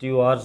TORs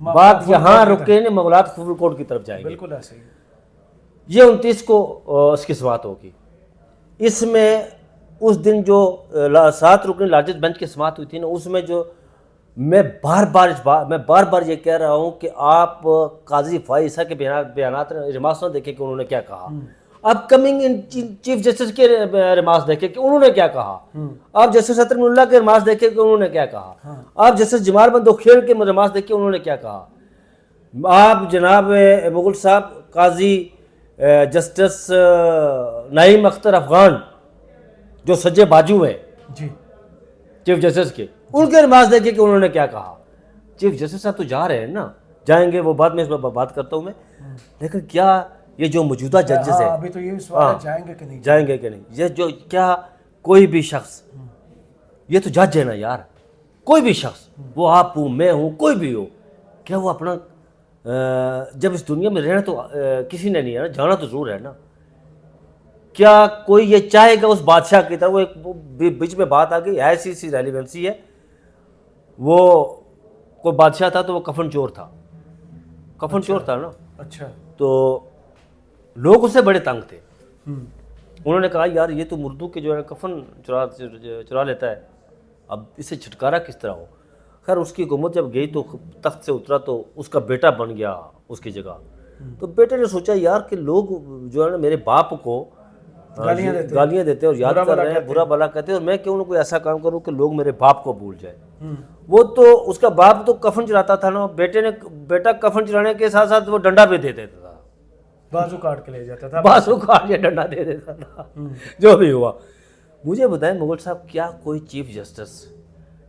بات یہاں رکے نہیں، معاملات فل کورٹ کی طرف جائیں گے. بالکل ایسے ہی. یہ 29 کو اس کی سماعت ہوگی. اس میں اس دن جو 7 رکنی لارجسٹ بینچ کی سماعت ہوئی تھی نا، اس میں جو میں بار بار یہ کہہ رہا ہوں کہ آپ قاضی فائز عیسیٰ کے بیانات ریمارکس نہ دیکھیں کہ انہوں نے کیا کہا. اب کمنگ ان چیف جسٹس کے ریمارکس دیکھیں کہ انہوں نے کیا کہا. آپ جسٹس عطر اللہ کے ریمارکس دیکھیں کہ انہوں نے کیا کہا. آپ جسٹس جمال بندوخیل کے ریمارکس دیکھیں انہوں نے کیا کہا. آپ جناب مغل صاحب قاضی جسٹس نعیم اختر افغان جو سجے باجو ہیں جی چیف جسٹس کے، ان کے ریمارکس دیکھیں کہ انہوں نے کیا کہا. چیف جسٹس صاحب تو جا رہے ہیں نا، جائیں گے، وہ بعد میں اس میں بات کرتا ہوں میں. لیکن کیا یہ جو موجودہ ججز ہیں، ابھی تو یہ سوال ہے جائیں گے کہ نہیں جائیں گے کہ نہیں، یہ جو کیا کوئی بھی شخص، یہ تو جج ہے نا یار، کوئی بھی شخص، وہ آپ ہوں، میں ہوں، کوئی بھی ہو، کیا وہ اپنا جب اس دنیا میں رہنا تو کسی نے نہیں ہے نا، جانا تو ضرور ہے نا. کیا کوئی یہ چاہے گا اس بادشاہ کی طرح، وہ ایک بیچ میں بات آ گئی، ایسی سی ریلیونسی ہے، وہ کوئی بادشاہ تھا تو وہ کفن چور تھا، کفن چور تھا نا. اچھا. تو لوگ اس سے بڑے تنگ تھے. انہوں نے کہا یار یہ تو مردو کے جو ہے کفن چرا لیتا ہے، اب اسے چھٹکارا کس طرح ہو. خیر اس کی حکومت جب گئی تو تخت سے اترا تو اس کا بیٹا بن گیا اس کی جگہ. تو بیٹے نے سوچا یار کہ لوگ جو ہے نا میرے باپ کو گالیاں دیتے اور یاد کر رہے ہیں، برا بلا کہتے ہیں، اور میں کیوں نہ کوئی ایسا کام کروں کہ لوگ میرے باپ کو بھول جائے. وہ تو اس کا باپ تو کفن چراتا تھا نا، بیٹا کفن چرانے کے ساتھ ساتھ وہ ڈنڈا بھی دے دیتا تھا، بازو کاٹ کے لے جاتا تھا، بازو کاٹ کے ڈنڈا دے دیتا تھا. جو بھی ہوا، مجھے بتائیں مغل صاحب، کیا کوئی چیف جسٹس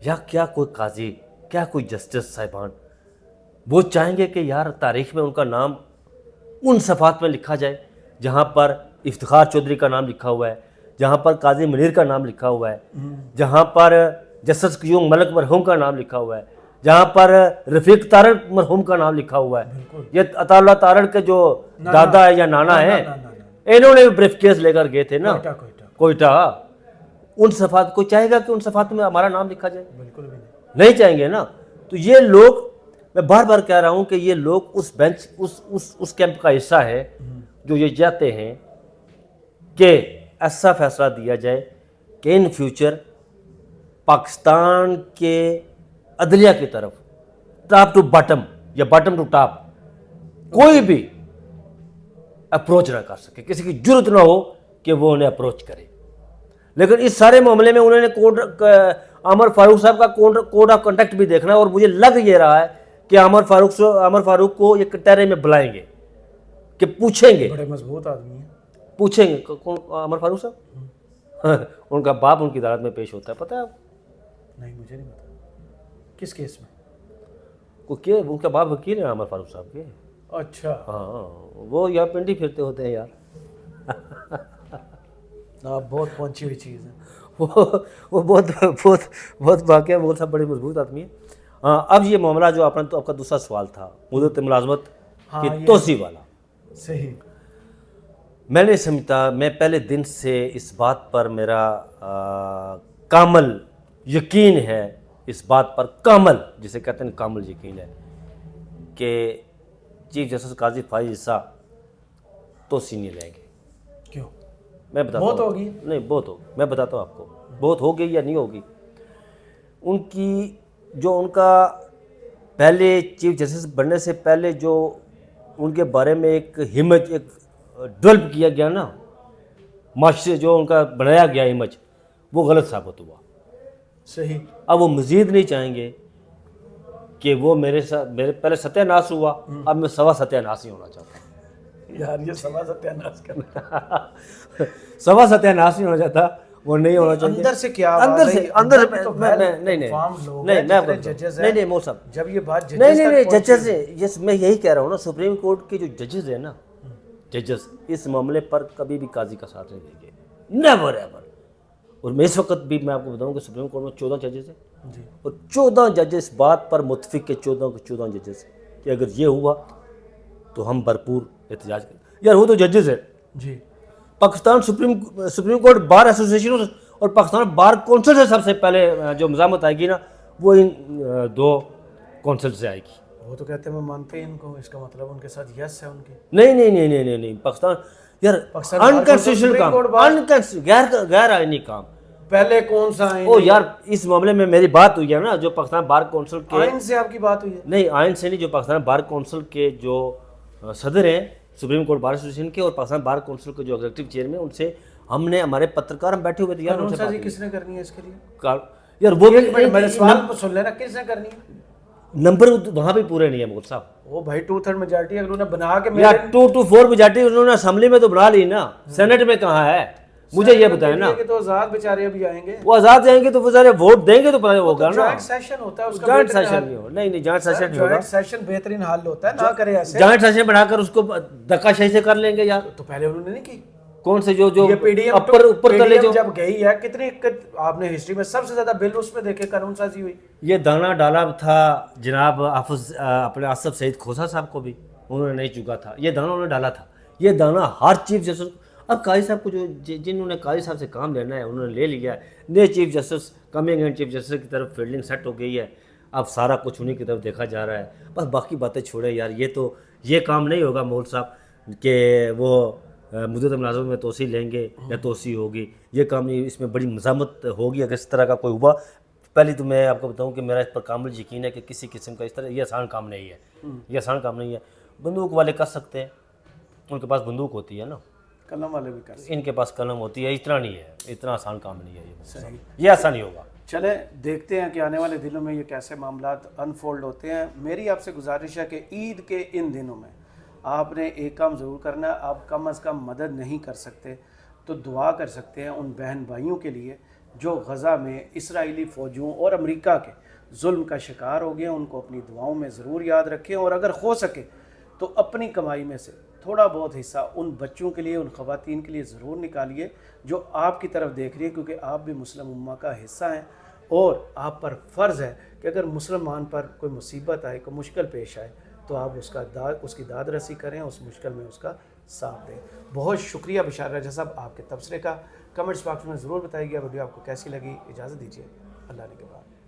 یا کیا کوئی قاضی، کیا کوئی جسٹس صاحبان وہ چاہیں گے کہ یار تاریخ میں ان کا نام ان صفحات میں لکھا جائے جہاں پر افتخار چودھری کا نام لکھا ہوا ہے، جہاں پر قاضی منیر کا نام لکھا ہوا ہے، جہاں پر جسٹس قیوم ملک مرحوم کا نام لکھا ہوا ہے، جہاں پر رفیق تارڑ مرحوم کا نام لکھا ہوا ہے. یہ عطا اللہ تارڑ کے جو دادا ہے یا نانا ہے، انہوں نے بریف کیس لے کر گئے تھے نا کوئٹہ. ان صفحات کو چاہے گا کہ ان صفحات میں ہمارا نام لکھا جائے؟ بالکل بھی نہیں چاہیں گے نا. تو یہ لوگ، میں بار بار کہہ رہا ہوں کہ یہ لوگ اس بینچ اس کیمپ کا حصہ ہے جو یہ چاہتے ہیں کہ ایسا فیصلہ دیا جائے کہ ان فیوچر پاکستان کے عدلیہ کی طرف ٹاپ ٹو باٹم یا باٹم ٹو ٹاپ کوئی بھی اپروچ نہ کر سکے، کسی کی جرت نہ ہو کہ وہ انہیں اپروچ کرے. لیکن اس سارے معاملے میں انہوں نے عمر فاروق صاحب کا کوڈ آف کنڈکٹ بھی دیکھنا ہے، اور مجھے لگ یہ رہا ہے کہ عمر فاروق کو یہ کٹہرے میں بلائیں گے کہ پوچھیں گے. بڑے مضبوط آدمی ہیں. پوچھیں گے کون عمر فاروق صاحب؟ ان کا باپ ان کی عدالت میں پیش ہوتا ہے، پتہ ہے آپ؟ نہیں مجھے نہیں پتا. کس کیس میں؟ ان کا باپ وکیل ہے عمر فاروق صاحب کے. اچھا. ہاں، وہ یہاں پنڈی پھرتے ہوتے ہیں یار. آپ بہت پہنچی ہوئی چیز ہے. وہ بہت واقعہ، وہ سب بڑے مضبوط آدمی ہیں. اب یہ معاملہ جو آپ کا دوسرا سوال تھا مدت ملازمت کی توسیع والا، صحیح. میں نے سمجھتا، میں پہلے دن سے اس بات پر میرا کامل یقین ہے، اس بات پر کامل، جسے کہتے ہیں کامل یقین ہے کہ چیف جسٹس قاضی فائز عیسیٰ توسیع نہیں لیں گے. کیوں؟ میں بتاتا ہوں. بہت ہوگی. نہیں بہت ہوگی، میں بتاتا ہوں آپ کو بہت ہوگی یا نہیں ہوگی. ان کی جو ان کا پہلے چیف جسٹس بننے سے پہلے جو ان کے بارے میں ایک امیج ایک ڈیولپ کیا گیا نا، معاشرے جو ان کا بنایا گیا امیج، وہ غلط ثابت ہوا. صحیح. اب وہ مزید نہیں چاہیں گے کہ وہ میرے پہلے ستیہ ناش ہوا، اب میں سوا ستیہ ناش ہی ہونا چاہتا ہوں. یار یہ سوا ستیہ ناش کرنا، سوا ستیہ ناش نہیں ہونا چاہتا، وہ نہیں ہونا چاہیے. اندر سے کیا اندر سے نہیں مول صاحب، جب یہ بات نہیں ججز یس، میں یہی کہہ رہا ہوں نا، سپریم کورٹ کے جو ججز ہیں نا، ججز اس معاملے پر کبھی بھی قاضی کا ساتھ نہیں دیں گے، نیور ایور. اور میں اس وقت بھی میں آپ کو بتاؤں کہ سپریم کورٹ میں 14 ججز ہیں جی، اور 14 ججز اس بات پر متفق کے 14 ججز کہ اگر یہ ہوا تو ہم بھرپور احتجاج کریں. یار وہ تو ججز ہے جی. Pakistan supreme court bar association اور پاکستان بار کونسل سے سب سے پہلے جو مزاحمت آئے گی نا، وہ ان 2 کونسل سے آئے گی. وہ تو کہتے ہیں میں مانتے ہیں ان کو, اس کا مطلب ان کے ساتھ یس ہے ان کی. نہیں پاکستان یار انکانسٹیٹیوشنل کام, غیر آئینی کام. پہلے کون سا آئین؟ او یار اس معاملے میں میری بات ہوئی ہے نا, جو پاکستان بار کونسل کے آئین سے آپ کی بات ہوئی ہے؟ نہیں آئین سے نہیں, جو پاکستان بار کونسل کے جو صدر ہیں سپریم کورٹ بار ایسوسیشن کے, اور پاکستان بار کونسل کے جو ایگزیکٹو چیئرمین, ان سے ہم نے, ہمارے پترکار ہم بیٹھے ہوئے تھے یار, قانون سازی کس نے کرنی ہے اس کے لیے یار وہ میرے سوال کو سن لینا, کس نے کرنی ہے؟ نمبر وہاں بھی پورے نہیں ہے مغل صاحب. وہ بھائی 2/3 میجارٹی انہوں نے بنا کے یار 2/4 میجارٹی انہوں نے اسمبلی میں تو بنا لی نا, سینٹ میں کہاں ہے مجھے یہ بتائیں نا. کہ تو آزاد بیچارے ابھی آئیں گے, وہ آزاد جائیں گے تو وہ سارے ووٹ دیں گے تو پتہ ہوگا نا. جوائنٹ سیشن ہوتا ہے اس کا, جوائنٹ سیشن نہیں ہو, نہیں جوائنٹ سیشن نہیں ہوگا. جوائنٹ سیشن بہترین حل ہوتا ہے, نہ کرے ایسے. جوائنٹ سیشن بنا کر اس کو دھکا شاہی سے کر لیں گے یار. تو پہلے انہوں نے نہیں کی. کون سے جو پی ڈی اوپر کر لے جو جب گئی ہے, کتنی آپ نے ہسٹری میں سب سے زیادہ بل اس میں دیکھے قانون سازی ہوئی. یہ دانا ڈالا تھا جناب حافظ اپنے آصف سعید کھوسا صاحب کو بھی, انہوں نے نہیں چکا تھا, یہ دانا انہوں نے ڈالا تھا. یہ دانا ہر چیف جسٹس, اب قاضی صاحب کو جو جنہوں نے قاضی صاحب سے کام لینا ہے انہوں نے لے لیا ہے. نئے chief justice coming and chief justice کی طرف فیلڈنگ سیٹ ہو گئی ہے, اب سارا کچھ انہیں کی طرف دیکھا جا رہا ہے. بس باقی باتیں چھوڑے یار, یہ کام نہیں ہوگا مول صاحب کہ وہ مدت ملازمت میں توسیع لیں گے یا توسیع ہوگی, یہ کام نہیں. اس میں بڑی مزاحمت ہوگی اگر اس طرح کا کوئی ہوا. پہلی تو میں آپ کو بتاؤں کہ میرا اس پر کامل یقین ہے کہ کسی قسم کا اس طرح یہ آسان کام نہیں ہے, یہ آسان کام نہیں ہے. بندوق والے کر سکتے ہیں, ان کے پاس بندوق ہوتی ہے نا, قلم والے بھی کر سکتے, ان کے پاس قلم ہوتی ہے. اتنا نہیں ہے, اتنا آسان کام نہیں ہے یہ ایسا نہیں ہوگا. چلیں دیکھتے ہیں کہ آنے والے دنوں میں یہ کیسے معاملات انفولڈ ہوتے ہیں. میری آپ سے گزارش ہے کہ عید کے ان دنوں میں آپ نے ایک کام ضرور کرنا ہے. آپ کم از کم مدد نہیں کر سکتے تو دعا کر سکتے ہیں ان بہن بھائیوں کے لیے جو غزہ میں اسرائیلی فوجوں اور امریکہ کے ظلم کا شکار ہو گئے. ان کو اپنی دعاؤں میں ضرور یاد رکھیں, اور اگر ہو سکے تو اپنی کمائی میں سے تھوڑا بہت حصہ ان بچوں کے لیے, ان خواتین کے لیے ضرور نکالیے جو آپ کی طرف دیکھ رہی ہیں, کیونکہ آپ بھی مسلم امہ کا حصہ ہیں. اور آپ پر فرض ہے کہ اگر مسلمان پر کوئی مصیبت آئے, کوئی مشکل پیش آئے, تو آپ اس کی داد رسی کریں, اس مشکل میں اس کا ساتھ دیں. بہت شکریہ بشار راجہ صاحب آپ کے تبصرے کا. کمنٹس باکس میں ضرور بتائیے گا ویڈیو آپ کو کیسی لگی. اجازت دیجیے, اللہ نے کے بعد.